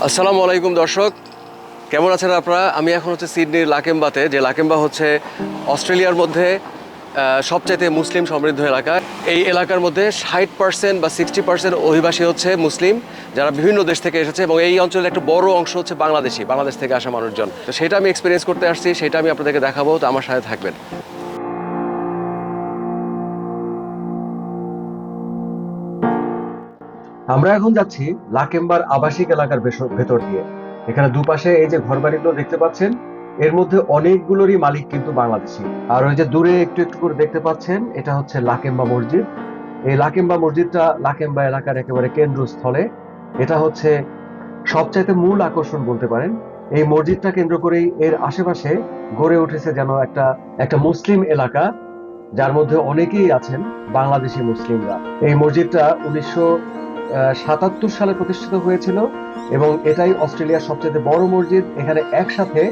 আসসালামু আলাইকুম দর্শক, কেমন আছেন আপনারা? আমি এখন হচ্ছে সিডনির লাকেম্বাতে, যে লাকেম্বা হচ্ছে অস্ট্রেলিয়ার মধ্যে সবচাইতে মুসলিম সমৃদ্ধ এলাকা। এই এলাকার মধ্যে 60% বা 60% অধিবাসী হচ্ছে মুসলিম, যারা বিভিন্ন দেশ থেকে এসেছে, এবং এই অঞ্চলের একটা বড় অংশ হচ্ছে বাংলাদেশ থেকে আসা মানুষজন। তো সেটা আমি এক্সপিরিয়েন্স করতে আসছি, সেটা আমি আপনাদেরকে দেখাবো, তো আমার সাথে থাকবেন। আমরা এখন যাচ্ছি লাকেম্বার আবাসিক এলাকার ভেতর দিয়ে। এখানে দুপাশে এই যে ঘরবাড়িগুলো দেখতে পাচ্ছেন, এর মধ্যে অনেকগুলোরই মালিক কিন্তু বাংলাদেশি। আর ওই যে দূরে একটু একটু করে দেখতে পাচ্ছেন, এটা হচ্ছে লাকেম্বা মসজিদ। এই লাকেম্বা মসজিদটা লাকেম্বা এলাকার একেবারে কেন্দ্রস্থলে। এটা হচ্ছে সবচাইতে মূল আকর্ষণ বলতে পারেন। এই মসজিদটা কেন্দ্র করেই এর আশেপাশে গড়ে উঠেছে যেন একটা একটা মুসলিম এলাকা, যার মধ্যে অনেকেই আছেন বাংলাদেশি মুসলিমরা। এই মসজিদটা 1977 সালে প্রতিষ্ঠিত হয়েছিল এবং এটাই অস্ট্রেলিয়ার সবচেয়ে বড় মসজিদ। এখানে একসাথে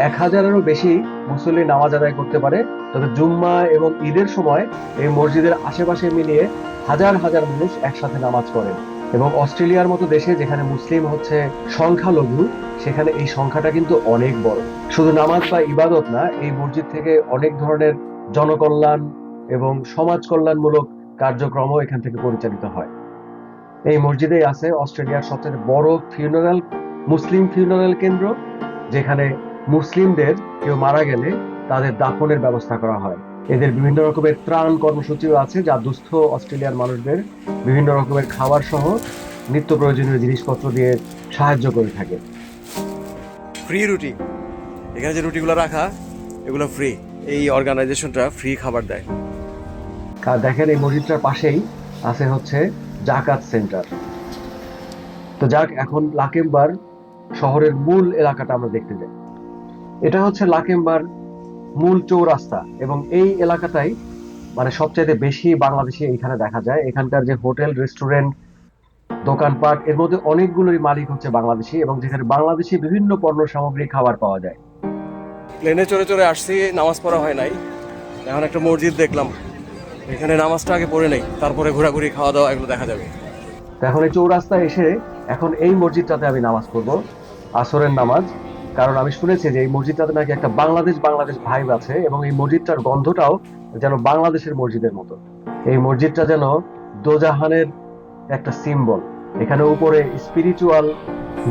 1000-এরও বেশি মুসল্লি নামাজ আদায় করতে পারে। তবে জুম্মা এবং ঈদের সময় এই মসজিদের আশেপাশে মিলিয়ে হাজার হাজার মানুষ একসাথে নামাজ পড়েন। এবং অস্ট্রেলিয়ার মতো দেশে যেখানে মুসলিম হচ্ছে সংখ্যালঘু, সেখানে এই সংখ্যাটা কিন্তু অনেক বড়। শুধু নামাজ বা ইবাদত না, এই মসজিদ থেকে অনেক ধরনের জনকল্যাণ এবং সমাজ কল্যাণমূলক কার্যক্রমও এখান থেকে পরিচালিত হয়। এই মসজিদেই আছে অস্ট্রেলিয়ার সবচেয়ে বড় মুসলিম ফিউনারাল কেন্দ্র, যেখানে মুসলিমদের কেউ মারা গেলে তাদের দাফনের ব্যবস্থা করা হয়। এদের বিভিন্ন রকমের ত্রাণ কর্মসূচিও আছে, যা দুস্থ অস্ট্রেলিয়ার মানুষদের বিভিন্ন রকমের খাবার সহ নিত্য প্রয়োজনীয় জিনিসপত্র দিয়ে সাহায্য করে থাকে। ফ্রি রুটি, এখানে যে রুটিগুলো রাখা, এগুলো ফ্রি। এই অর্গানাইজেশনটা ফ্রি খাবার দেয়। আর দেখেন, এই মসজিদটার পাশেই আছে হচ্ছে জাকাত সেন্টার। তো যাক, এখন লাকেম্বার শহরের মূল এলাকাটা আমরা দেখতে যাই। এটা হচ্ছে লাকেম্বার মূল চৌরাস্তা, এবং এই এলাকাটাই মানে সবচেয়ে বেশি বাংলাদেশি এখানে দেখা যায়। এখানকার যে হোটেল, রেস্টুরেন্ট, দোকানপাট, এর মধ্যে অনেকগুলোই মালিক হচ্ছে বাংলাদেশি, এবং যেখানে বাংলাদেশি বিভিন্ন পণ্য সামগ্রী খাবার পাওয়া যায়। প্লেনে চড়ে চড়ে আসছি, নামাজ পড়া হয় নাই। এখন একটা মসজিদ দেখলাম, এখানে নামাজটা আগে পড়ে নেই, তারপরে ঘোরাঘুরি খাওয়া দাওয়া এগুলো দেখা যাবে। তো এখন এই চৌরাস্তায় এসে এখন এই মসজিদটাতে আমি নামাজ পড়বো, আসরের নামাজ। কারণ আমি শুনেছি যে এই মসজিদটাতে নাকি একটা বাংলাদেশ বাংলাদেশ ভাইব আছে, এবং এই মসজিদটার গন্ধটাও যেন বাংলাদেশের মসজিদের মতো। এই মসজিদটা যেন দোজাহানের একটা সিম্বল। এখানে উপরে স্পিরিচুয়াল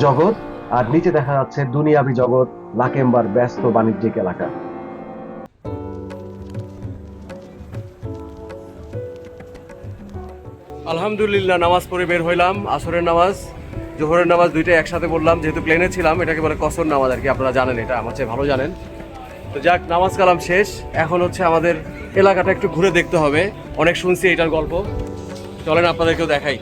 জগৎ, আর নিচে দেখা যাচ্ছে দুনিয়াবি জগৎ, লাকেম্বার ব্যস্ত বাণিজ্যিক এলাকা। আলহামদুলিল্লাহ, নামাজ পড়ে বের হইলাম। আসরের নামাজ, জোহরের নামাজ দুইটাই একসাথে পড়লাম। যেহেতু প্লেনে ছিলাম, এটাকে বলে কসর নামাজ আর কি, আপনারা জানেন, এটা আমার চেয়ে ভালো জানেন। তো যাক, নামাজ কালাম শেষ। এখন হচ্ছে আমাদের এলাকাটা একটু ঘুরে দেখতে হবে। অনেক শুনছি এটার গল্প, চলেন আপনাদেরকেও দেখাই।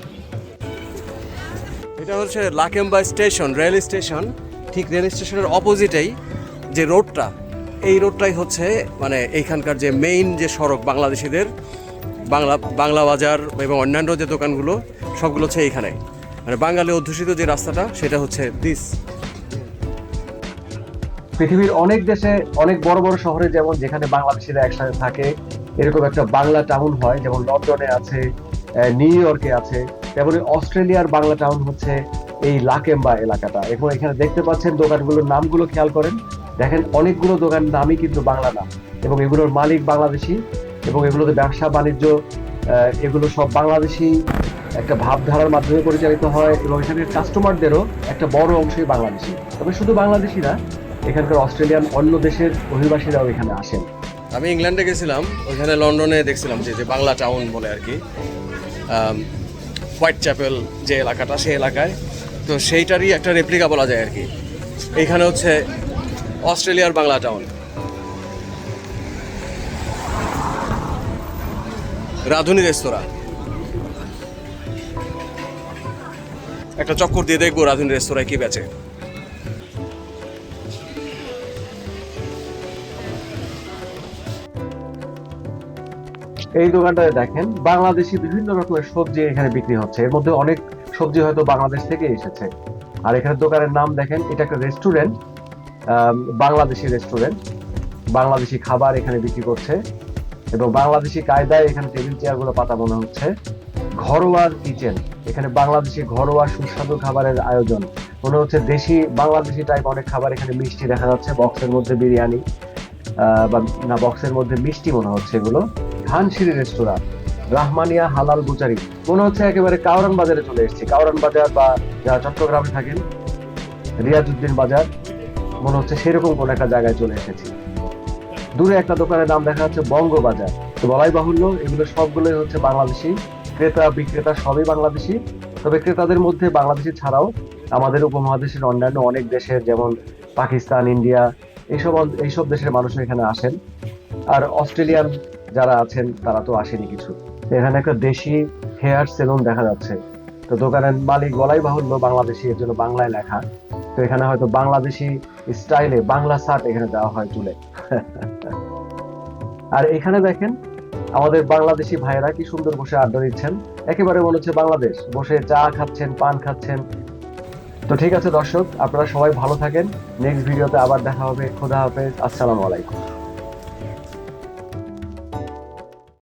এটা হচ্ছে লাকেম্বা স্টেশন, রেল স্টেশন। ঠিক রেল স্টেশনের অপোজিটেই যে রোডটা, এই রোডটাই হচ্ছে মানে এইখানকার যে মেইন যে সড়ক বাংলাদেশিদের, বাংলা বাজার এবং অন্যান্য যে দোকানগুলো সবগুলো হচ্ছে এইখানে। মানে বাঙালি অধ্যুষিত যে রাস্তাটা, সেটা হচ্ছে দিস। পৃথিবীর অনেক দেশে, অনেক বড় বড় শহরে, যেমন যেখানে বাংলাদেশিরা একসাথে থাকে, এরকম একটা বাংলা টাউন হয়। যেমন লন্ডনে আছে, নিউ ইয়র্কে আছে। তেমনি অস্ট্রেলিয়ার বাংলা টাউন হচ্ছে এই লাকেম্বা এলাকাটা। এখন এখানে দেখতে পাচ্ছেন দোকানগুলোর নামগুলো খেয়াল করেন। দেখেন, অনেকগুলো দোকান নামই কিন্তু বাংলা নাম, এবং এগুলোর মালিক বাংলাদেশি, এবং এগুলোতে ব্যবসা বাণিজ্য এগুলো সব বাংলাদেশি একটা ভাবধারার মাধ্যমে পরিচালিত হয়, এবং এখানে কাস্টমারদেরও একটা বড় অংশই বাংলাদেশি। তবে শুধু বাংলাদেশি না, এখানকার অস্ট্রেলিয়ান অন্য দেশের অধিবাসীরাও এখানে আসেন। আমি ইংল্যান্ডে গেছিলাম, ওইখানে লন্ডনে দেখছিলাম যে যে বাংলা টাউন বলে আর কি, হোয়াইট চ্যাপেল যে এলাকাটা, সেই এলাকায়। তো সেইটারই একটা রেপ্লিকা বলা যায় আর কি। এইখানে হচ্ছে অস্ট্রেলিয়ার বাংলা টাউন। রাঁধুনি রেস্তোরাঁ, একটা চক্কর দিয়ে দেখবো রাঁধুনি রেস্তোরাঁয় কি বেচে। এই দোকানটায় দেখেন, বাংলাদেশি বিভিন্ন রকমের সবজি এখানে বিক্রি হচ্ছে। এর মধ্যে অনেক সবজি হয়তো বাংলাদেশ থেকে এসেছে। আর এখানে দোকানের নাম দেখেন, এটা একটা রেস্টুরেন্ট, বাংলাদেশি রেস্টুরেন্ট। বাংলাদেশি খাবার এখানে বিক্রি করছে, এবং বাংলাদেশি কায়দায় এখানে টেবিল চেয়ার গুলো পাতা মনে হচ্ছে। ঘরোয়া কিচেন, এখানে বাংলাদেশি ঘরোয়া সুস্বাদু খাবারের আয়োজন। মনে হচ্ছে দেশি বাংলাদেশি টাইপ অনেক খাবার। এখানে মিষ্টি দেখা যাচ্ছে, বক্সের মধ্যে বিরিয়ানি, বা না, বক্সের মধ্যে মিষ্টি মনে হচ্ছে এগুলো। ধানসিঁড়ি রেস্তোরাঁ, রাহমানিয়া হালাল বুচারি। মনে হচ্ছে একেবারে কাউরান বাজারে চলে এসেছি। কাউরান বাজার, বা যারা চট্টগ্রামে থাকেন রিয়াজউদ্দিন বাজার, মনে হচ্ছে সেরকম কোন একটা জায়গায় চলে এসেছি। দূরে একটা দোকানের নাম দেখা যাচ্ছে বঙ্গ বাজার। তো বলাই বাহুল্য, এগুলো সবগুলোই হচ্ছে বাংলাদেশি। ক্রেতা বিক্রেতা সবই বাংলাদেশি। তবে ক্রেতাদের মধ্যে বাংলাদেশি ছাড়াও আমাদের উপমহাদেশের অন্যান্য অনেক দেশের, যেমন পাকিস্তান, ইন্ডিয়া, এইসব এইসব দেশের মানুষ এখানে আসেন। আর অস্ট্রেলিয়ান যারা আছেন তারা তো আসেনি কিছু। এখানে একটা দেশি হেয়ার সেলুন দেখা যাচ্ছে। তো দোকানের মালিক বলাই বাহুল্য বাংলাদেশি, এর জন্য বাংলায় লেখা। তো এখানে হয়তো বাংলাদেশি স্টাইলে বাংলা শার্ট এখানে দেওয়া হয় চুলে। আর এখানে দেখেন আমাদের বাংলাদেশি ভাইয়েরা কি সুন্দর বসে আড্ডা দিচ্ছেন। একেবারে মনে হচ্ছে বাংলাদেশ, বসে চা খাচ্ছেন, পান খাচ্ছেন। তো ঠিক আছে দর্শক, আপনারা সবাই ভালো থাকেন। নেক্সট ভিডিওতে আবার দেখা হবে। খোদা হাফেজ, আসসালামু আলাইকুম।